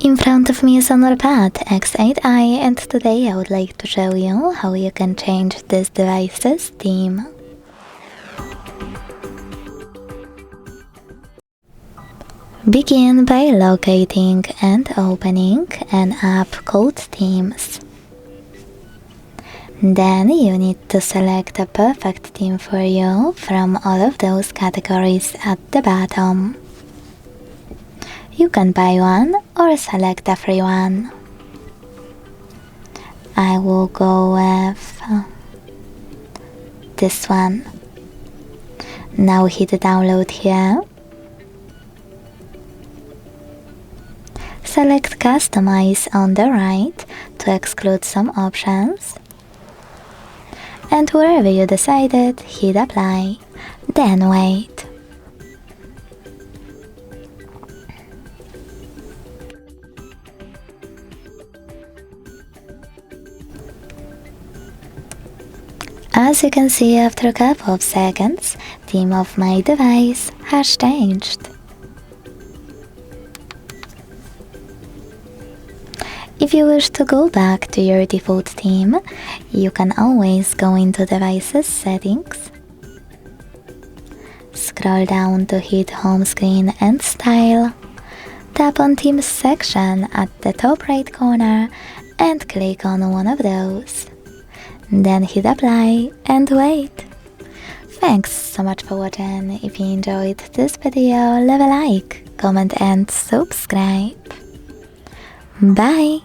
In front of me is HONOR Pad X8a, and today I would like to show you how you can change this device's theme. Begin by locating and opening an app called Themes. Then you need to select a perfect theme for you from all of those categories at the bottom. You can buy one or select a free one. I will go with this one. Now hit download here. Select customize on the right to exclude some options. And wherever you decided, hit apply. Then wait. As you can see, after a couple of seconds, theme of my device has changed. If you wish to go back to your default theme, you can always go into Devices Settings, scroll down to hit Home Screen and Style, tap on Themes section at the top right corner and click on one of those. Then hit apply and wait. Thanks so much for watching. If you enjoyed this video, leave a like, comment and subscribe. Bye!